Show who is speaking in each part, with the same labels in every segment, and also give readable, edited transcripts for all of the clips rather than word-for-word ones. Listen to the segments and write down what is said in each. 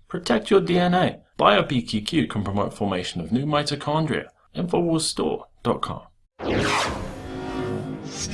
Speaker 1: Protect your DNA. BioPQQ can promote formation of new mitochondria. Infowarsstore.com.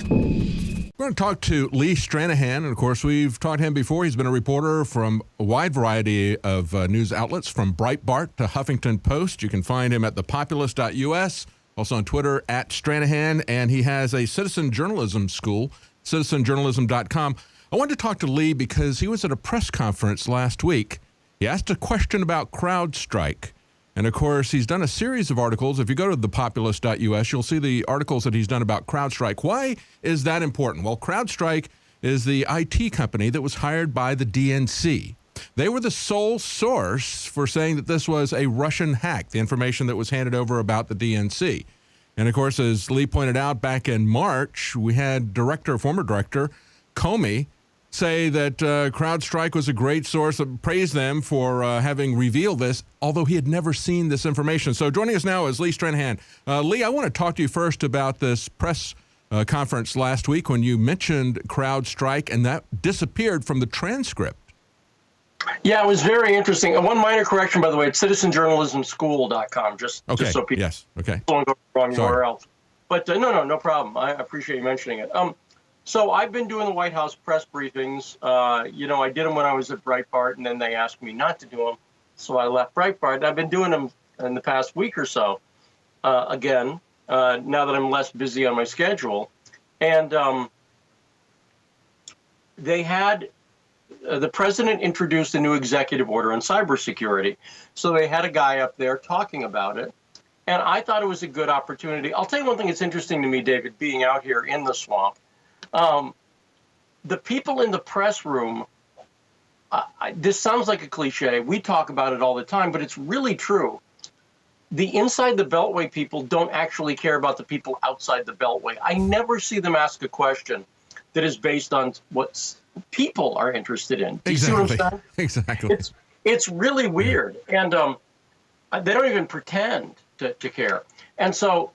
Speaker 2: We're going to talk to Lee Stranahan, and of course we've talked to him before. He's been a reporter from a wide variety of news outlets, from Breitbart to Huffington Post. You can find him at thepopulist.us, also on Twitter at Stranahan, and he has a citizen journalism school, citizenjournalism.com. I wanted to talk to Lee because he was at a press conference last week. He asked a question about Crowdstrike. And, of course, he's done a series of articles. If you go to thepopulist.us, you'll see the articles that he's done about Crowdstrike. Why is that important? Well, Crowdstrike is the IT company that was hired by the DNC. They were the sole source for saying that this was a Russian hack, the information that was handed over about the DNC. And, of course, as Lee pointed out, back in March, we had former director Comey say that Crowdstrike was a great source, praised them for having revealed this, although he had never seen this information. So joining us now is Lee Stranahan. Lee, I want to talk to you first about this press conference last week when you mentioned Crowdstrike, and that disappeared from the transcript.
Speaker 3: Yeah, it was very interesting. One minor correction, by the way, it's citizenjournalismschool.com, just so people don't go wrong anywhere else. But no problem. I appreciate you mentioning it. So I've been doing the White House press briefings. I did them when I was at Breitbart, and then they asked me not to do them. So I left Breitbart. And I've been doing them in the past week or so, again, now that I'm less busy on my schedule. And they had the president introduced a new executive order on cybersecurity. So they had a guy up there talking about it. And I thought it was a good opportunity. I'll tell you one thing that's interesting to me, David, being out here in the swamp. The people in the press room, this sounds like a cliche. We talk about it all the time, but it's really true. The inside the Beltway people don't actually care about the people outside the Beltway. I never see them ask a question that is based on what people are interested in. Do you see what I'm saying?
Speaker 2: Exactly.
Speaker 3: It's really weird. And they don't even pretend to care. And so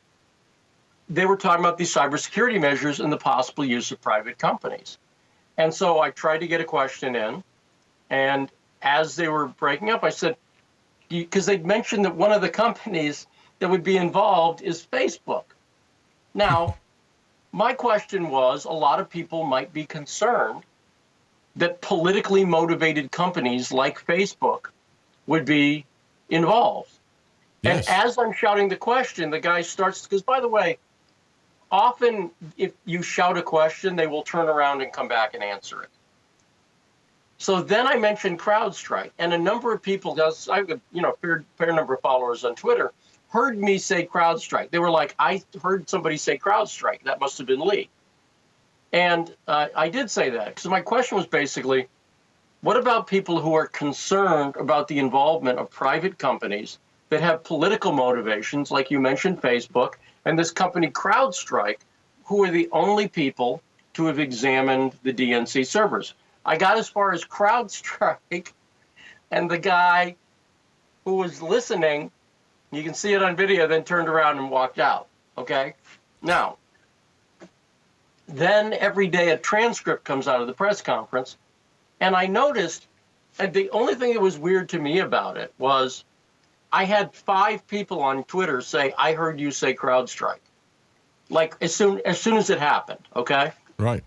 Speaker 3: they were talking about these cybersecurity measures and the possible use of private companies. And so I tried to get a question in. And as they were breaking up, I said, because they'd mentioned that one of the companies that would be involved is Facebook. Now, my question was, a lot of people might be concerned that politically motivated companies like Facebook would be involved. Yes. And as I'm shouting the question, the guy starts, because by the way, often if you shout a question, they will turn around and come back and answer it. So then I mentioned Crowdstrike, and a number of people, I have a fair number of followers on Twitter, heard me say Crowdstrike. They were like, I heard somebody say Crowdstrike. That must have been Lee. And I did say that, because my question was basically, what about people who are concerned about the involvement of private companies that have political motivations, like you mentioned Facebook, and this company Crowdstrike, who are the only people to have examined the DNC servers? I got as far as Crowdstrike, and the guy who was listening, you can see it on video, then turned around and walked out, okay? Now, then every day a transcript comes out of the press conference, and I noticed, and the only thing that was weird to me about it was I had 5 people on Twitter say, I heard you say Crowdstrike. Like as soon as it happened, okay? Right.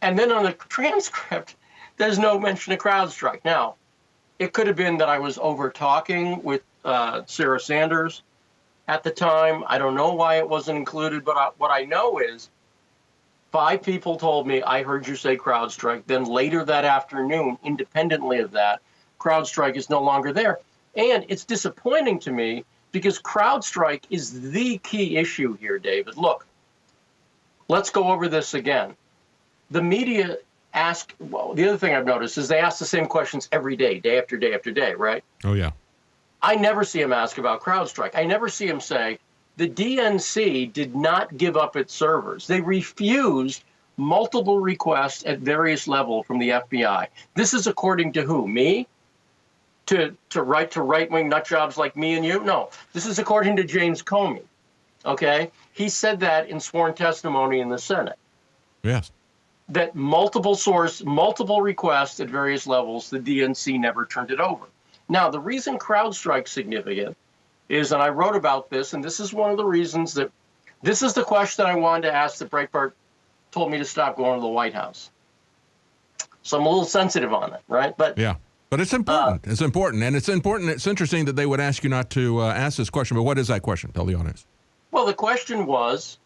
Speaker 3: And then on the transcript, there's no mention of Crowdstrike. Now, it could have been that I was over talking with Sarah Sanders at the time. I don't know why it wasn't included, but what I know is 5 people told me, I heard you say Crowdstrike. Then later that afternoon, independently of that, Crowdstrike is no longer there. And it's disappointing to me because Crowdstrike is the key issue here, David. Look, let's go over this again. The media the other thing I've noticed is they ask the same questions every day, day after day after day, right?
Speaker 2: Oh, yeah.
Speaker 3: I never see them ask about Crowdstrike. I never see them say, the DNC did not give up its servers. They refused multiple requests at various levels from the FBI. This is according to who? Me? To right-wing nut jobs like me and you? No, this is according to James Comey, okay? He said that in sworn testimony in the Senate.
Speaker 2: Yes.
Speaker 3: that multiple requests at various levels, the DNC never turned it over. Now, the reason CrowdStrike's significant is, and I wrote about this, and this is one of the reasons that this is the question I wanted to ask that Breitbart told me to stop going to the White House. So I'm a little sensitive on it, right? But
Speaker 2: yeah, but it's important. It's important, and it's important. It's interesting that they would ask you not to ask this question. But what is that question? Tell the audience.
Speaker 3: Well, the question was,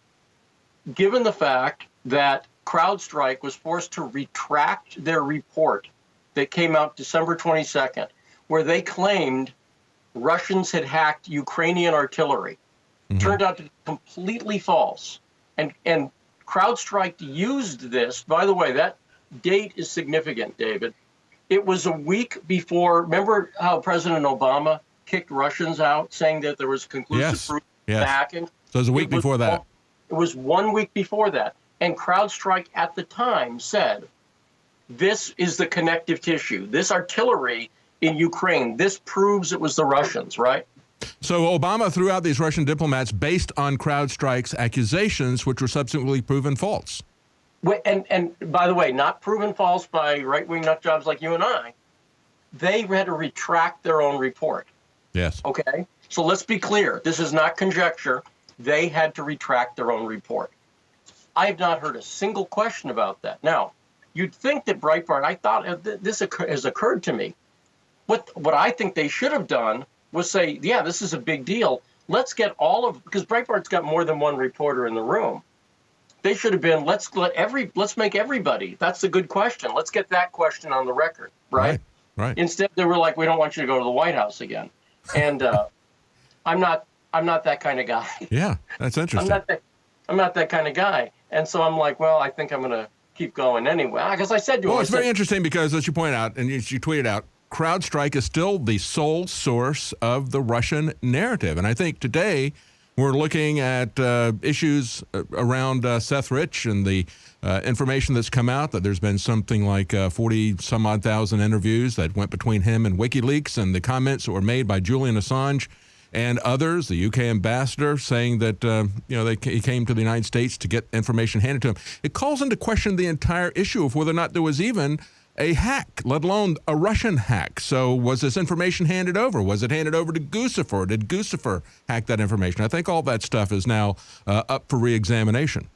Speaker 3: given the fact that CrowdStrike was forced to retract their report that came out December 22nd, where they claimed Russians had hacked Ukrainian artillery. Turned out to be completely false. And CrowdStrike used this. By the way, that date is significant, David. It was a week before. Remember how President Obama kicked Russians out, saying that there was conclusive proof of hacking?
Speaker 2: So it was a week before that.
Speaker 3: It was 1 week before that. And CrowdStrike at the time said, this is the connective tissue. This artillery in Ukraine, this proves it was the Russians, right?
Speaker 2: So Obama threw out these Russian diplomats based on CrowdStrike's accusations, which were subsequently proven false.
Speaker 3: And by the way, not proven false by right-wing nut jobs like you and I. They had to retract their own report.
Speaker 2: Yes.
Speaker 3: Okay? So let's be clear. This is not conjecture. They had to retract their own report. I have not heard a single question about that. Now, you'd think that Breitbart, I thought this has occurred to me. What I think they should have done was say, yeah, this is a big deal. Let's get because Breitbart's got more than one reporter in the room. They should have been, let's make everybody. That's a good question. Let's get that question on the record, right?
Speaker 2: Right.
Speaker 3: Instead, they were like, we don't want you to go to the White House again. And I'm not that kind of guy.
Speaker 2: Yeah, that's interesting.
Speaker 3: I'm not that kind of guy. And so I'm like, well, I think I'm going to keep going anyway. Because I said to him,
Speaker 2: well, it's very interesting because, as you point out, and you tweeted out, CrowdStrike is still the sole source of the Russian narrative. And I think today we're looking at issues around Seth Rich and the information that's come out that there's been something like 40-some-odd thousand interviews that went between him and WikiLeaks, and the comments that were made by Julian Assange and others, the UK ambassador, saying that he came to the United States to get information handed to him. It calls into question the entire issue of whether or not there was even a hack, let alone a Russian hack. So was this information handed over? Was it handed over to Guccifer? Did Guccifer hack that information? I think all that stuff is now up for re-examination.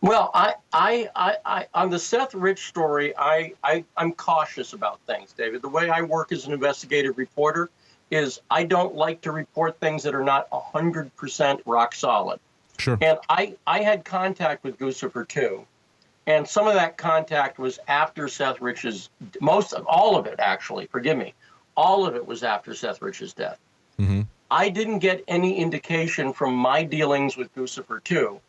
Speaker 3: Well, I on the Seth Rich story, I'm cautious about things, David. The way I work as an investigative reporter is I don't like to report things that are not 100% rock solid.
Speaker 2: Sure.
Speaker 3: And I had contact with Guccifer too. And some of that contact was after Seth Rich's, all of it actually, forgive me, all of it was after Seth Rich's death.
Speaker 2: Mm-hmm.
Speaker 3: I didn't get any indication from my dealings with Guccifer 2.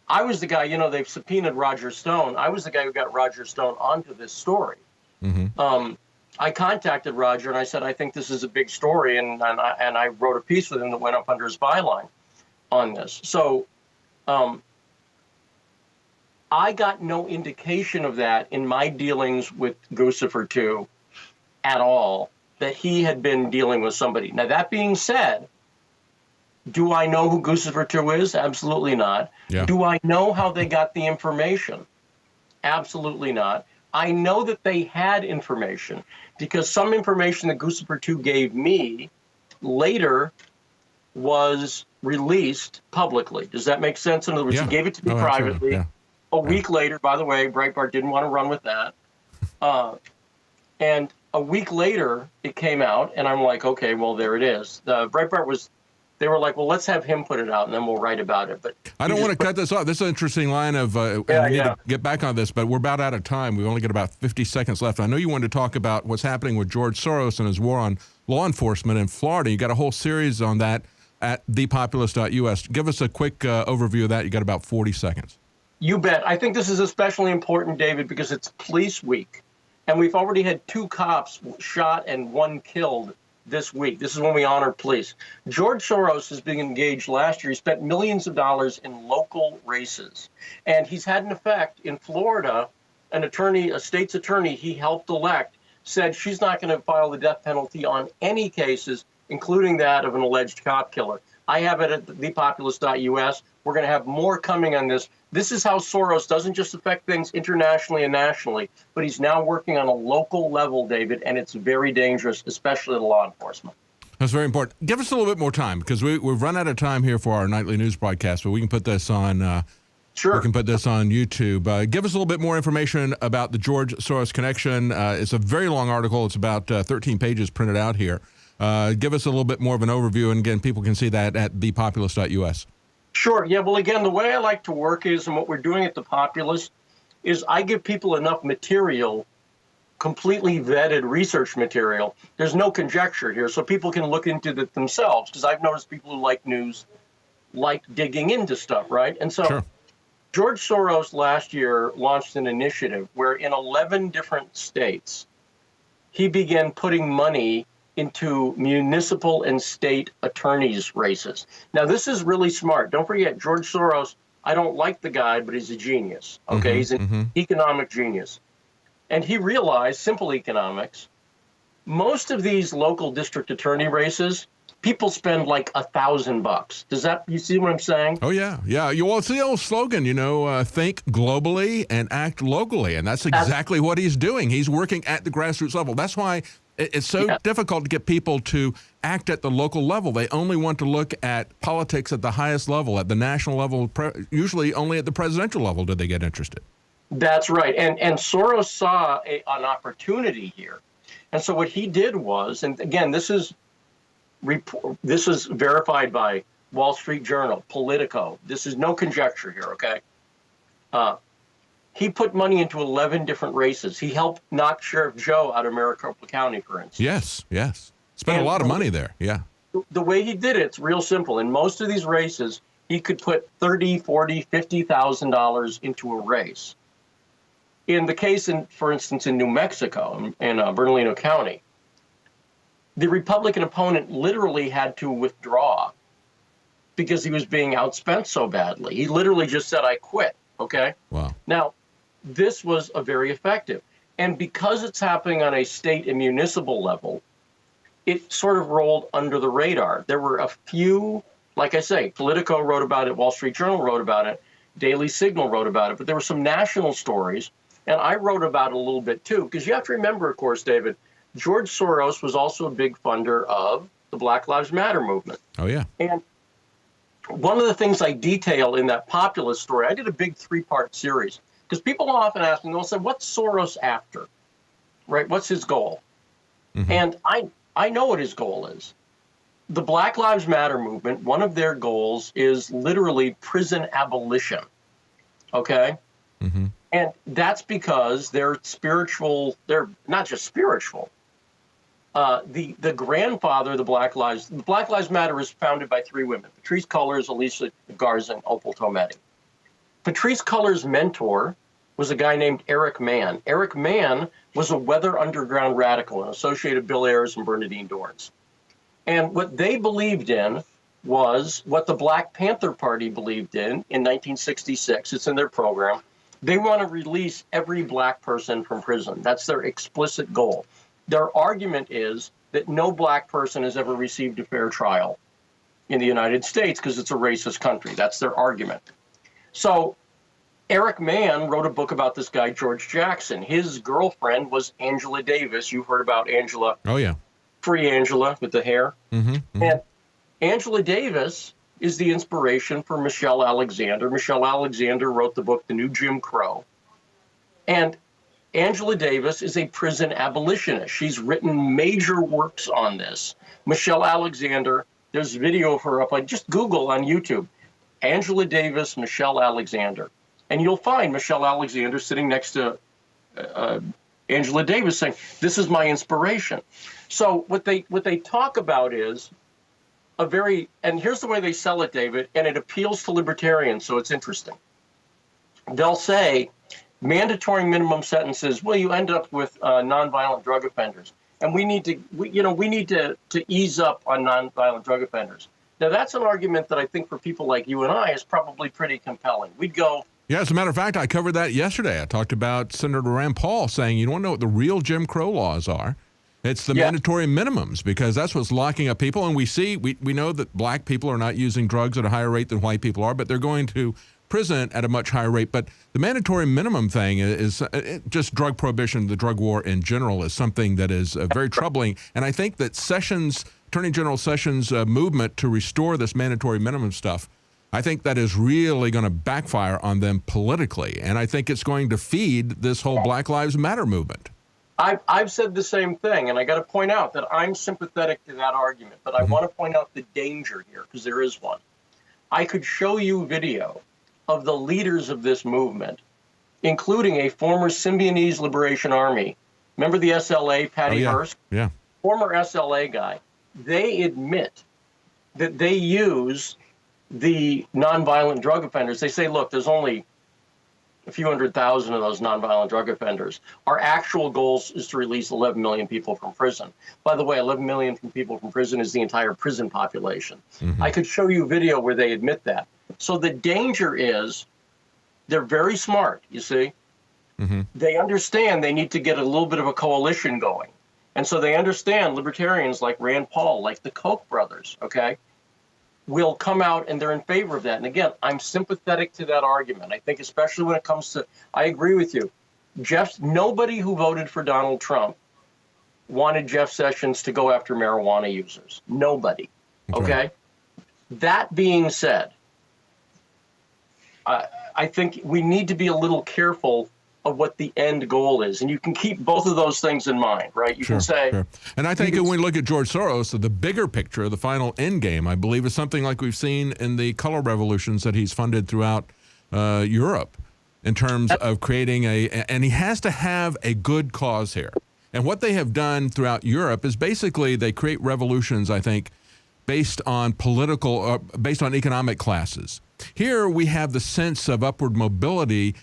Speaker 3: I was the guy, they've subpoenaed Roger Stone. I was the guy who got Roger Stone onto this story.
Speaker 2: Mm-hmm.
Speaker 3: I contacted Roger and I said, I think this is a big story. And I wrote a piece with him that went up under his byline on this. So, I got no indication of that in my dealings with Guccifer 2 at all, that he had been dealing with somebody. Now, that being said, do I know who Guccifer 2 is? Absolutely not.
Speaker 2: Yeah.
Speaker 3: Do I know how they got the information? Absolutely not. I know that they had information because some information that Guccifer 2 gave me later was released publicly. Does that make sense? In other words, he gave it to me privately.
Speaker 2: Yeah.
Speaker 3: A week later, by the way, Breitbart didn't want to run with that. And a week later, it came out, and I'm like, okay, well, there it is. They were like, well, let's have him put it out, and then we'll write about it. But
Speaker 2: I don't want to cut this off. This is an interesting line of, we need to get back on this, but we're about out of time. We've only got about 50 seconds left. I know you wanted to talk about what's happening with George Soros and his war on law enforcement in Florida. You got a whole series on that at thepopulist.us. Give us a quick overview of that. You got about 40 seconds.
Speaker 3: You bet. I think this is especially important, David, because it's police week. And we've already had 2 cops shot and 1 killed this week. This is when we honor police. George Soros is being engaged last year. He spent millions of dollars in local races. And he's had an effect in Florida. A state's attorney he helped elect said she's not going to file the death penalty on any cases, including that of an alleged cop killer. I have it at thepopulist.us. We're going to have more coming on this. This is how Soros doesn't just affect things internationally and nationally, but he's now working on a local level, David, and it's very dangerous, especially to law enforcement.
Speaker 2: That's very important. Give us a little bit more time, because we've run out of time here for our nightly news broadcast, but we can put this on.
Speaker 3: Sure.
Speaker 2: We can put this on YouTube. Give us a little bit more information about the George Soros connection. It's a very long article. It's about 13 pages printed out here. Give us a little bit more of an overview, and again, people can see that at thepopulist.us.
Speaker 3: Sure. Yeah. Well, again, the way I like to work is, and what we're doing at The Populist, is I give people enough material, completely vetted research material. There's no conjecture here, so people can look into it themselves, because I've noticed people who like news like digging into stuff, right? And so
Speaker 2: Sure.
Speaker 3: George Soros last year launched an initiative where in 11 different states, he began putting money into municipal and state attorneys' races. Now, this is really smart. Don't forget, George Soros, I don't like the guy, but he's a genius. Okay, he's an economic genius. And he realized, simple economics, most of these local district attorney races, people spend like $1,000. Does that, you see what I'm saying?
Speaker 2: Oh, yeah. Yeah. Well, it's the old slogan, think globally and act locally. And that's exactly what he's doing. He's working at the grassroots level. That's why it's so difficult to get people to act at the local level. They only want to look at politics at the highest level, at the national level. Usually only at the presidential level do they get interested. That's
Speaker 3: right. And Soros saw an opportunity here. And so what he did was, and again, this is verified by Wall Street Journal, Politico. This is no conjecture here, okay? He put money into 11 different races. He helped knock Sheriff Joe out of Maricopa County, for instance.
Speaker 2: Yes. Spent a lot of money there, yeah.
Speaker 3: The way he did it's real simple. In most of these races, he could put $30,000, $40,000, $50,000 into a race. In the case, for instance, in New Mexico, in Bernalillo County, the Republican opponent literally had to withdraw because he was being outspent so badly. He literally just said, I quit, okay?
Speaker 2: Wow.
Speaker 3: Now, this was very effective. And because it's happening on a state and municipal level, it sort of rolled under the radar. There were a few, like I say, Politico wrote about it, Wall Street Journal wrote about it, Daily Signal wrote about it, but there were some national stories, and I wrote about it a little bit too, because you have to remember, of course, David, George Soros was also a big funder of the Black Lives Matter movement.
Speaker 2: Oh, yeah.
Speaker 3: And one of the things I detail in that Populist story, I did a big 3-part series, because people often ask me, they'll say, what's Soros after, right? What's his goal? And I know what his goal is. The Black Lives Matter movement, one of their goals is literally prison abolition, okay? And that's because they're spiritual, they're not just spiritual. The grandfather of the Black Lives Matter is founded by 3 women, Patrisse Cullors, Alicia Garza, and Opal Tometi. Patrisse Cullors' mentor was a guy named Eric Mann. Eric Mann was a Weather Underground radical and associated Bill Ayers and Bernadine Dorrance. And what they believed in was what the Black Panther Party believed in 1966. It's in their program. They want to release every black person from prison. That's their explicit goal. Their argument is that no black person has ever received a fair trial in the United States because it's a racist country. That's their argument. So Eric Mann wrote a book about this guy, George Jackson. His girlfriend was Angela Davis. You've heard about Angela.
Speaker 2: Oh, yeah.
Speaker 3: Free Angela with the hair. And Angela Davis is the inspiration for Michelle Alexander. Michelle Alexander wrote the book, The New Jim Crow. And Angela Davis is a prison abolitionist. She's written major works on this. Michelle Alexander, there's video of her up on, just Google on YouTube, Angela Davis, Michelle Alexander. And you'll find Michelle Alexander sitting next to Angela Davis saying, this is my inspiration. So what they talk about is and here's the way they sell it, David, and it appeals to libertarians, so it's interesting. They'll say mandatory minimum sentences, well, you end up with nonviolent drug offenders, and we need to ease up on nonviolent drug offenders. Now, that's an argument that I think for people like you and I is probably pretty compelling. We'd go,
Speaker 2: yeah, as a matter of fact, I covered that yesterday. I talked about Senator Rand Paul saying, you don't know what the real Jim Crow laws are. It's the mandatory minimums, because that's what's locking up people. And we know that black people are not using drugs at a higher rate than white people are, but they're going to prison at a much higher rate. But the mandatory minimum thing is just drug prohibition, the drug war in general, is something that is very troubling. And I think that Attorney General Sessions' movement to restore this mandatory minimum stuff, I think that is really going to backfire on them politically. And I think it's going to feed this whole Black Lives Matter movement.
Speaker 3: I've said the same thing, and I got to point out that I'm sympathetic to that argument, but I want to point out the danger here, because there is one. I could show you video of the leaders of this movement, including a former Symbionese Liberation Army. Remember the SLA, Patty Hearst?
Speaker 2: Yeah.
Speaker 3: Former SLA guy. They admit that they use the nonviolent drug offenders. They say, look, there's only a few 100,000 of those nonviolent drug offenders. Our actual goal is to release 11 million people from prison. By the way, 11 million people from prison is the entire prison population. I could show you a video where they admit that. So the danger is they're very smart, you see. They understand they need to get a little bit of a coalition going. And so they understand libertarians like Rand Paul, like the Koch brothers, okay, will come out and they're in favor of that. And again, I'm sympathetic to that argument. I think especially when it comes to, I agree with you. Nobody who voted for Donald Trump wanted Jeff Sessions to go after marijuana users. Nobody. Okay? That being said, I think we need to be a little careful of what the end goal is. And you can keep both of those things in mind, right? You can say...
Speaker 2: And I think when we look at George Soros, the bigger picture, the final end game, I believe, is something like we've seen in the color revolutions that he's funded throughout Europe in terms of creating and he has to have a good cause here. And what they have done throughout Europe is basically they create revolutions, I think, based on based on economic classes. Here we have the sense of upward mobility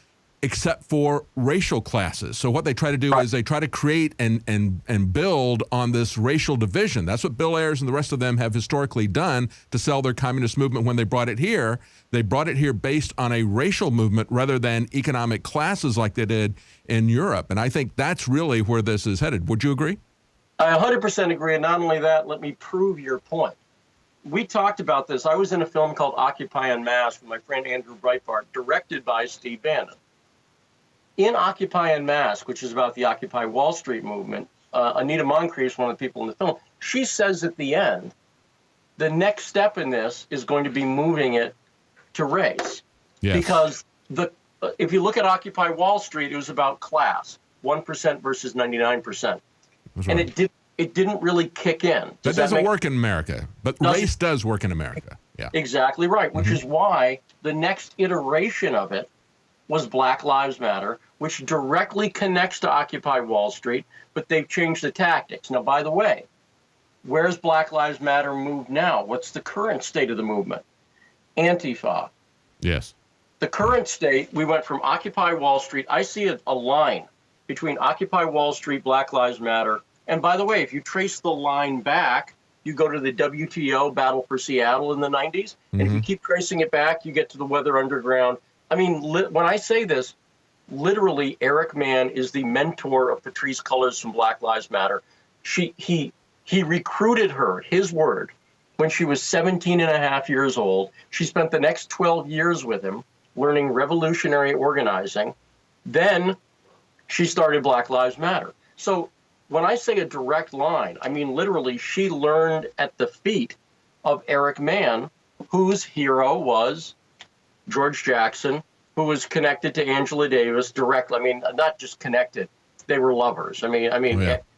Speaker 2: except for racial classes. So what they try to do is they try to create and build on this racial division. That's what Bill Ayers and the rest of them have historically done to sell their communist movement when they brought it here. They brought it here based on a racial movement rather than economic classes like they did in Europe. And I think that's really where this is headed. Would you agree?
Speaker 3: I 100% agree. And not only that, let me prove your point. We talked about this. I was in a film called Occupy en Masse with my friend Andrew Breitbart, directed by Steve Bannon. In Occupy en Masse, which is about the Occupy Wall Street movement, Anita Moncrief is one of the people in the film. She says at the end, the next step in this is going to be moving it to race. Yes. Because if you look at Occupy Wall Street, it was about class, 1% versus 99%. And it didn't really kick in.
Speaker 2: That doesn't work in America, but race does work in America. Yeah.
Speaker 3: Exactly right, which is why the next iteration of it was Black Lives Matter, which directly connects to Occupy Wall Street, but they've changed the tactics. Now, by the way, where's Black Lives Matter moved now? What's the current state of the movement? Antifa.
Speaker 2: Yes.
Speaker 3: The current state, we went from Occupy Wall Street. I see a line between Occupy Wall Street, Black Lives Matter. And by the way, if you trace the line back, you go to the WTO Battle for Seattle in the 90s. And if you keep tracing it back, you get to the Weather Underground. I mean, when I say this, literally, Eric Mann is the mentor of Patrisse Cullors from Black Lives Matter. He recruited her, his word, when she was 17 and a half years old. She spent the next 12 years with him learning revolutionary organizing. Then she started Black Lives Matter. So when I say a direct line, I mean literally she learned at the feet of Eric Mann, whose hero was George Jackson, who was connected to Angela Davis directly. I mean, not just connected; they were lovers. I mean.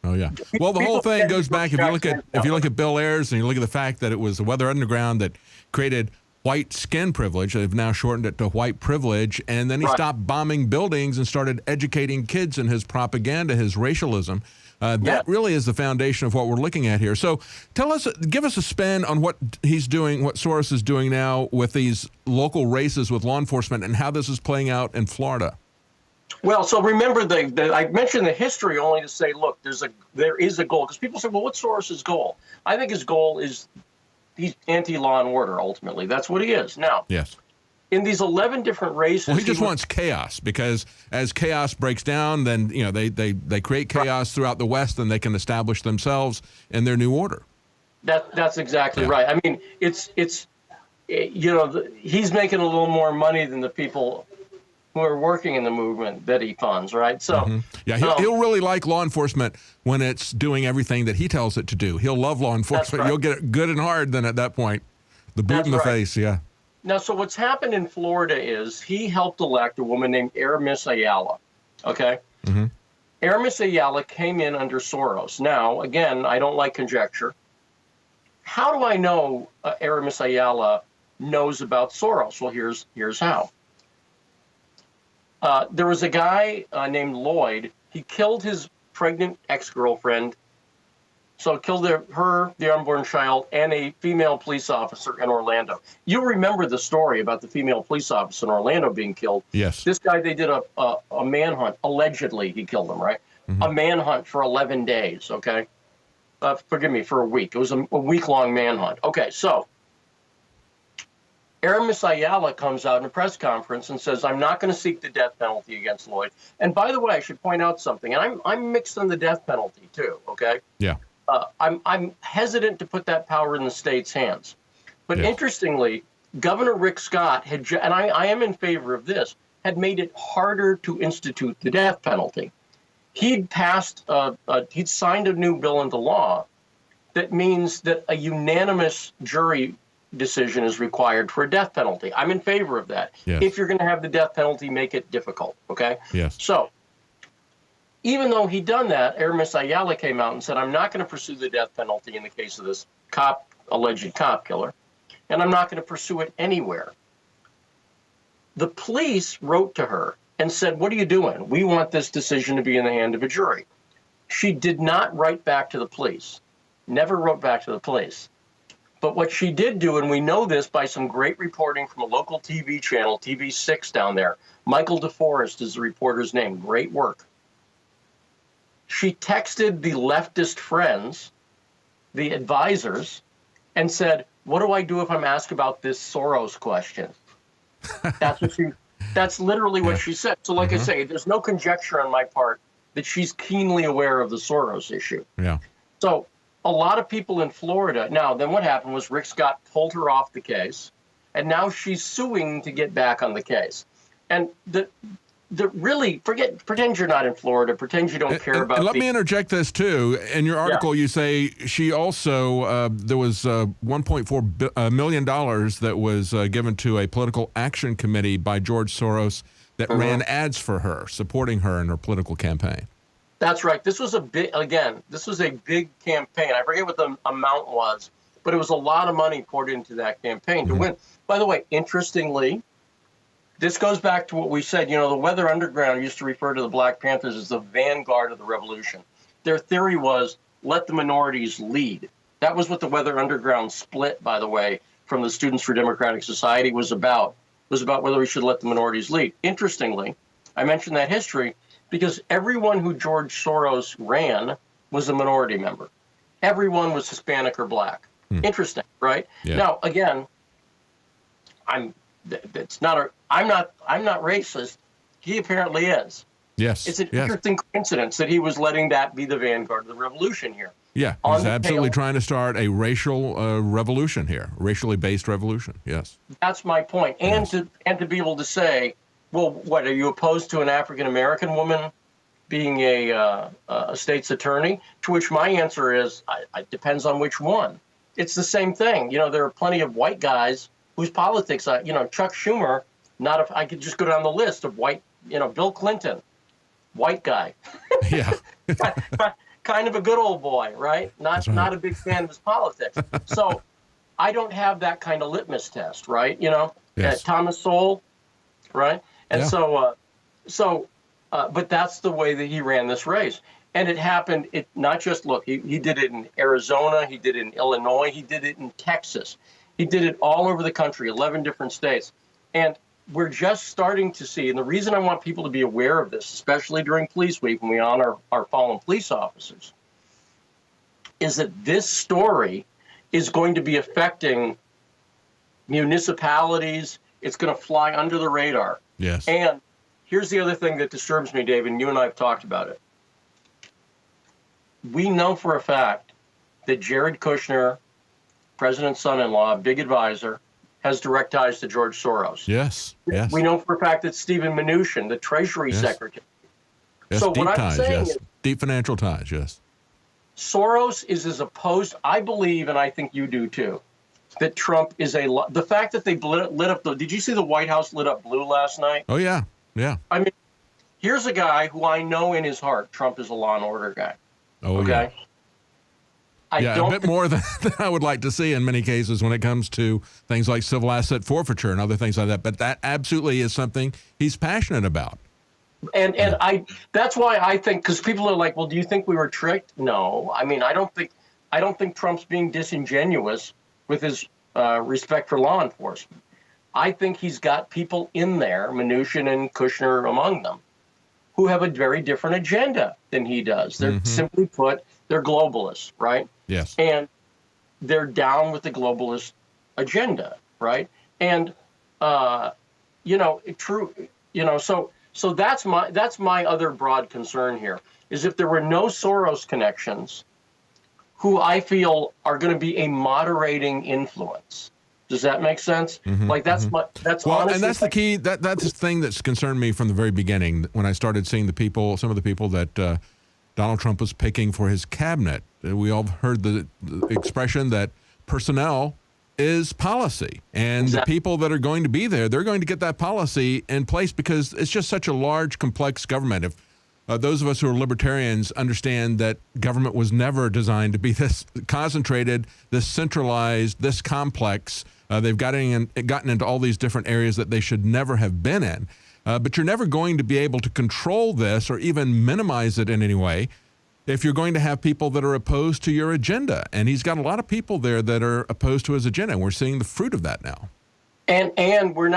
Speaker 2: Oh yeah. Well, the whole thing goes back. If you look at Bill Ayers and you look at the fact that it was the Weather Underground that created white skin privilege. They've now shortened it to white privilege, and then he stopped bombing buildings and started educating kids in his propaganda, his racialism. That really is the foundation of what we're looking at here. So give us a spin on what he's doing, what Soros is doing now with these local races with law enforcement and how this is playing out in Florida.
Speaker 3: Well, so remember, I mentioned the history only to say, look, there is a goal. Because people say, well, what's Soros's goal? I think his goal is he's anti-law and order, ultimately. That's what he is. Now, in these 11 different races.
Speaker 2: Well, he just wants chaos, because as chaos breaks down, then they create chaos throughout the West, and they can establish themselves in their new order.
Speaker 3: That's exactly right. I mean, it's he's making a little more money than the people who are working in the movement that he funds, right? So
Speaker 2: yeah, he'll really like law enforcement when it's doing everything that he tells it to do. He'll love law enforcement.
Speaker 3: Right.
Speaker 2: You'll get it good and hard then at that point. The boot in the face, yeah.
Speaker 3: Now, so what's happened in Florida is he helped elect a woman named Aramis Ayala, okay? Aramis Ayala came in under Soros. Now, again, I don't like conjecture. How do I know Aramis Ayala knows about Soros? Well, here's how. There was a guy named Lloyd. He killed his pregnant ex-girlfriend, so killed her, the unborn child, and a female police officer in Orlando. You remember the story about the female police officer in Orlando being killed.
Speaker 2: Yes.
Speaker 3: This guy, they did a manhunt. Allegedly, he killed him, right? A manhunt for 11 days, okay? Forgive me, for a week. It was a week-long manhunt. Okay, so Aramis Ayala comes out in a press conference and says, I'm not going to seek the death penalty against Lloyd. And by the way, I should point out something, and I'm mixed on the death penalty too, okay?
Speaker 2: Yeah.
Speaker 3: I'm hesitant to put that power in the state's hands. But interestingly, Governor Rick Scott had, and I am in favor of this, had made it harder to institute the death penalty. He'd passed, he'd signed a new bill into law that means that a unanimous jury decision is required for a death penalty. I'm in favor of that.
Speaker 2: Yes.
Speaker 3: If you're going to have the death penalty, make it difficult, okay?
Speaker 2: Yes.
Speaker 3: So even though he'd done that, Aramis Ayala came out and said, I'm not going to pursue the death penalty in the case of this alleged cop killer, and I'm not going to pursue it anywhere. The police wrote to her and said, what are you doing? We want this decision to be in the hand of a jury. She did not write back to the police, never wrote back to the police. But what she did do, and we know this by some great reporting from a local TV channel, TV6 down there, Michael DeForest is the reporter's name, great work. She texted the leftist friends, the advisors, and said, what do I do if I'm asked about this Soros question? That's literally what she said. So like I say, there's no conjecture on my part that she's keenly aware of the Soros issue.
Speaker 2: Yeah.
Speaker 3: So a lot of people in Florida, now then what happened was Rick Scott pulled her off the case, and now she's suing to get back on the case. And really, pretend you're not in Florida, pretend you don't care about.
Speaker 2: And let me interject this too. In your article, you say she also there was $1.4 million that was given to a political action committee by George Soros that ran ads for her, supporting her in her political campaign.
Speaker 3: That's right. This was a big campaign. I forget what the amount was, but it was a lot of money poured into that campaign to win. By the way, interestingly, this goes back to what we said. You know, the Weather Underground used to refer to the Black Panthers as the vanguard of the revolution. Their theory was, let the minorities lead. That was what the Weather Underground split, by the way, from the Students for Democratic Society was about whether we should let the minorities lead. Interestingly, I mentioned that history because everyone who George Soros ran was a minority member. Everyone was Hispanic or black. Interesting, right? Yeah. Now, again, I'm not racist. He apparently is.
Speaker 2: Yes.
Speaker 3: It's an interesting coincidence that he was letting that be the vanguard of the revolution here.
Speaker 2: Yeah, he's absolutely trying to start a racial revolution here, racially based revolution. Yes. That's
Speaker 3: my point. And to be able to say, well, what, are you opposed to an African American woman being a state's attorney? To which my answer is, it depends on which one. It's the same thing. You know, there are plenty of white guys whose politics, Chuck Schumer, I could just go down the list of white, Bill Clinton, white guy. Yeah. Kind of a good old boy, right? Not a big fan of his politics. So I don't have that kind of litmus test, right? Yes. Thomas Sowell, right? And but that's the way that he ran this race. And it happened, he did it in Arizona, he did it in Illinois, he did it in Texas. He did it all over the country, 11 different states. And we're just starting to see, and the reason I want people to be aware of this, especially during Police Week when we honor our fallen police officers, is that this story is going to be affecting municipalities. It's going to fly under the radar.
Speaker 2: Yes.
Speaker 3: And here's the other thing that disturbs me, David, and you and I have talked about it. We know for a fact that Jared Kushner, president's son-in-law, big advisor, has direct ties to George Soros.
Speaker 2: Yes. Yes.
Speaker 3: We know for a fact that Stephen Mnuchin, the Treasury Secretary.
Speaker 2: Yes,
Speaker 3: So
Speaker 2: deep
Speaker 3: what I'm
Speaker 2: ties,
Speaker 3: saying
Speaker 2: yes.
Speaker 3: is
Speaker 2: Deep financial ties, yes.
Speaker 3: Soros is as opposed, I believe, and I think you do too, that Trump is the fact that they lit up did you see the White House lit up blue last night?
Speaker 2: Oh, yeah. Yeah.
Speaker 3: I mean, here's a guy who I know in his heart, Trump is a law and order guy.
Speaker 2: Oh,
Speaker 3: okay?
Speaker 2: Yeah. A bit more than I would like to see in many cases when it comes to things like civil asset forfeiture and other things like that. But that absolutely is something he's passionate about.
Speaker 3: And that's why I think, because people are like, well, do you think we were tricked? No. I mean, I don't think Trump's being disingenuous with his respect for law enforcement. I think he's got people in there, Mnuchin and Kushner among them, who have a very different agenda than he does. They're simply put, they're globalists, right?
Speaker 2: Yes.
Speaker 3: And they're down with the globalist agenda, right? And so that's my other broad concern here, is if there were no Soros connections, who I feel are going to be a moderating influence. Does that make sense? Like that's
Speaker 2: well,
Speaker 3: honestly,
Speaker 2: and that's the key. That's the thing that's concerned me from the very beginning when I started seeing some of the people that Donald Trump was picking for his cabinet. We all heard the expression that personnel is policy, and the people that are going to be there, they're going to get that policy in place because it's just such a large, complex government. If those of us who are libertarians understand that government was never designed to be this concentrated, this centralized, this complex. They've gotten into all these different areas that they should never have been in. But you're never going to be able to control this or even minimize it in any way if you're going to have people that are opposed to your agenda. And he's got a lot of people there that are opposed to his agenda, and we're seeing the fruit of that now.
Speaker 3: And we're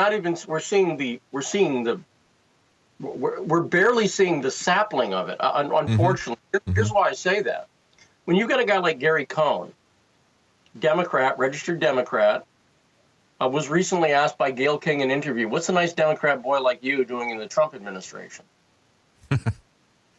Speaker 3: barely seeing the sapling of it, unfortunately. Here's why I say that. When you got a guy like Gary Cohn, Democrat, registered Democrat, was recently asked by Gayle King in an interview, what's a nice Democrat boy like you doing in the Trump administration?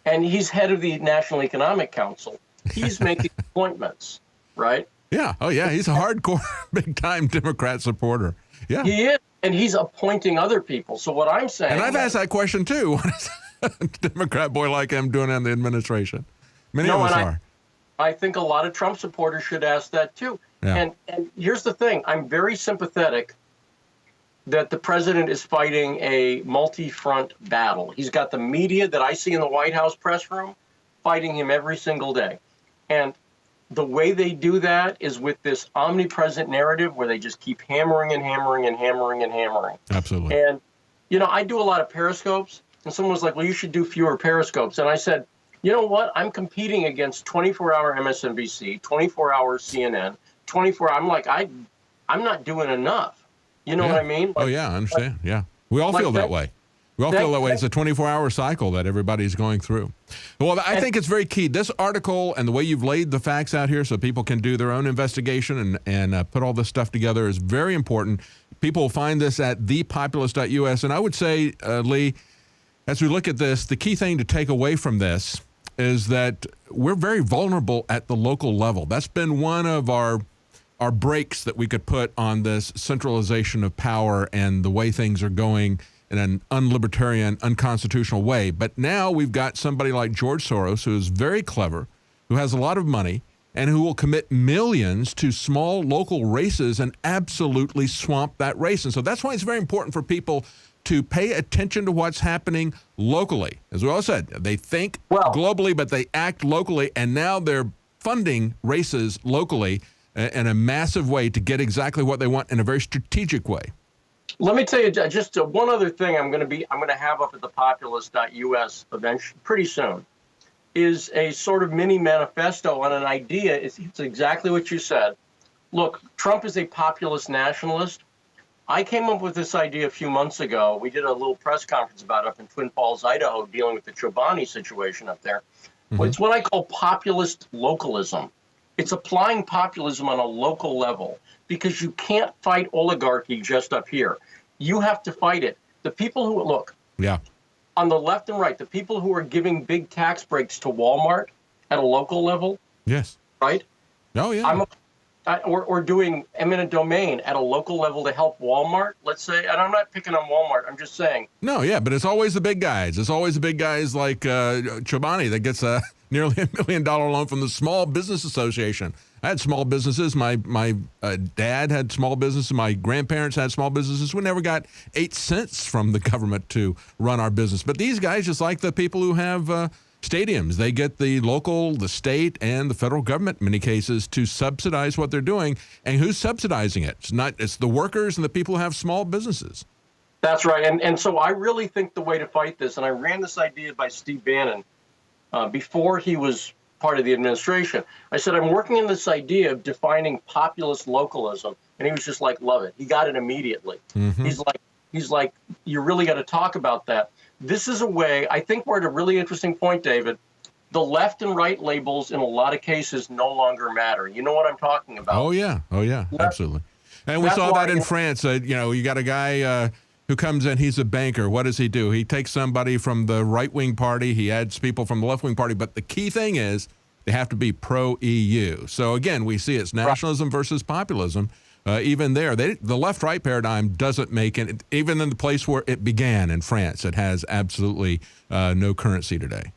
Speaker 3: And he's head of the National Economic Council. He's making appointments, right?
Speaker 2: Yeah. Oh, yeah. He's a hardcore, big-time Democrat supporter. Yeah.
Speaker 3: He is. And he's appointing other people. So what I'm saying...
Speaker 2: And I've asked that question, too. What is a Democrat boy like him doing in the administration? Many of us are.
Speaker 3: I think a lot of Trump supporters should ask that, too. Yeah. And here's the thing. I'm very sympathetic that the president is fighting a multi-front battle. He's got the media that I see in the White House press room fighting him every single day. And the way they do that is with this omnipresent narrative where they just keep hammering and hammering and hammering and hammering.
Speaker 2: Absolutely.
Speaker 3: And, I do a lot of periscopes, and someone was like, well, you should do fewer periscopes. And I said, you know what? I'm competing against 24-hour MSNBC, 24-hour CNN, 24. I'm like, I'm not doing enough. You know what I mean?
Speaker 2: Like, I understand. Yeah. We all feel that way. We all feel that way. It's a 24-hour cycle that everybody's going through. Well, I think it's very key. This article and the way you've laid the facts out here so people can do their own investigation and put all this stuff together is very important. People will find this at thepopulist.us. And I would say, Lee, as we look at this, the key thing to take away from this is that we're very vulnerable at the local level. That's been one of our brakes that we could put on this centralization of power and the way things are going in an unlibertarian, unconstitutional way. But now we've got somebody like George Soros, who is very clever, who has a lot of money, and who will commit millions to small local races and absolutely swamp that race. And so that's why it's very important for people to pay attention to what's happening locally. As we all said, they think globally, but they act locally, and now they're funding races locally in a massive way to get exactly what they want in a very strategic way.
Speaker 3: Let me tell you just one other thing I'm going to have up at the populist.us eventually pretty soon is a sort of mini manifesto on an idea. It's exactly what you said. Look, Trump is a populist nationalist. I came up with this idea a few months ago. We did a little press conference about it up in Twin Falls, Idaho, dealing with the Chobani situation up there. It's what I call populist localism. It's applying populism on a local level because you can't fight oligarchy just up here. You have to fight it. The people who, look,
Speaker 2: Yeah.
Speaker 3: on the left and right, the people who are giving big tax breaks to Walmart at a local level,
Speaker 2: Yes.
Speaker 3: right?
Speaker 2: Oh, yeah.
Speaker 3: Or doing eminent domain at a local level to help Walmart, let's say. And I'm not picking on Walmart. I'm just saying.
Speaker 2: No, yeah, but it's always the big guys. It's always the big guys like Chobani that gets a nearly $1 million loan from the Small Business Association. I had small businesses. My dad had small businesses. My grandparents had small businesses. We never got 8 cents from the government to run our business. But these guys, just like the people who have stadiums, they get the local, the state, and the federal government in many cases to subsidize what they're doing. And who's subsidizing it? It's the workers and the people who have small businesses.
Speaker 3: That's right. And so I really think the way to fight this, and I ran this idea by Steve Bannon before he was part of the administration. I said, I'm working on this idea of defining populist localism. And he was just like, love it. He got it immediately. Mm-hmm. He's like, you really got to talk about that. This is a way, I think we're at a really interesting point, David. The left and right labels in a lot of cases no longer matter. You know what I'm talking about?
Speaker 2: Oh, yeah. Absolutely. And we saw that in France. You got a guy who comes in, he's a banker. What does he do? He takes somebody from the right-wing party. He adds people from the left-wing party. But the key thing is they have to be pro-EU. So, again, we see it's nationalism versus populism. Even there, the left-right paradigm doesn't make it. Even in the place where it began in France, it has absolutely no currency today.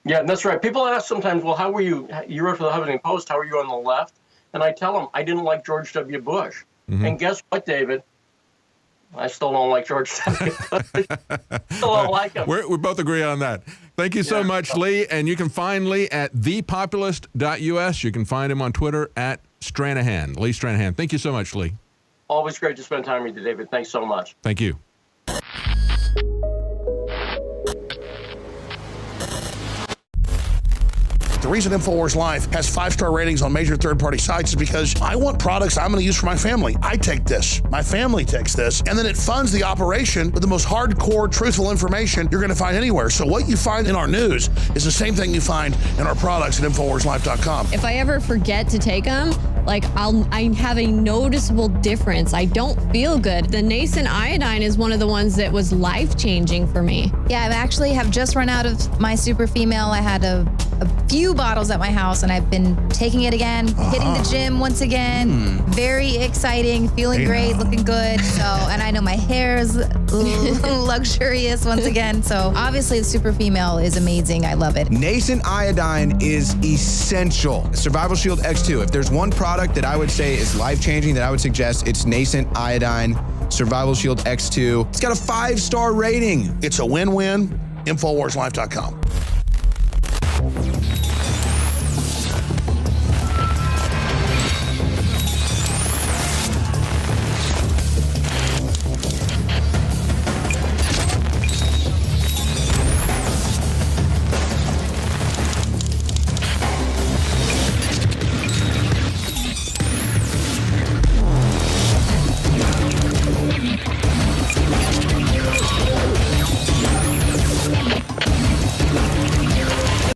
Speaker 3: Yeah, that's right. People ask sometimes, well, how were you? You wrote for the Huffington Post. How were you on the left? And I tell them I didn't like George W. Bush. Mm-hmm. And guess what, David? I still don't like George W. Bush. Still don't like him.
Speaker 2: We both agree on that. Thank you so much, Lee. And you can find Lee at thepopulist.us. You can find him on Twitter at Stranahan, Lee Stranahan. Thank you so much, Lee.
Speaker 3: Always great to spend time with you, David. Thanks so much.
Speaker 2: Thank you.
Speaker 4: The reason Infowars Live has 5-star ratings on major third-party sites is because I want products I'm going to use for my family. I take this, my family takes this, and then it funds the operation with the most hardcore, truthful information you're going to find anywhere. So what you find in our news is the same thing you find in our products at InfoWarsLife.com.
Speaker 5: If I ever forget to take them, I have a noticeable difference. I don't feel good. The nascent iodine is one of the ones that was life-changing for me.
Speaker 6: Yeah, I actually have just run out of my Super Female. I had a few bottles at my house, and I've been taking it again, hitting the gym once again. Very exciting, feeling great, looking good. So, and I know my hair is luxurious once again. So obviously the Super Female is amazing. I love it.
Speaker 7: Nascent iodine is essential. Survival Shield X2. If there's one product that I would say is life-changing that I would suggest, it's Nascent iodine Survival Shield X2. It's got a 5-star rating.
Speaker 4: It's a win-win. InfoWarsLife.com.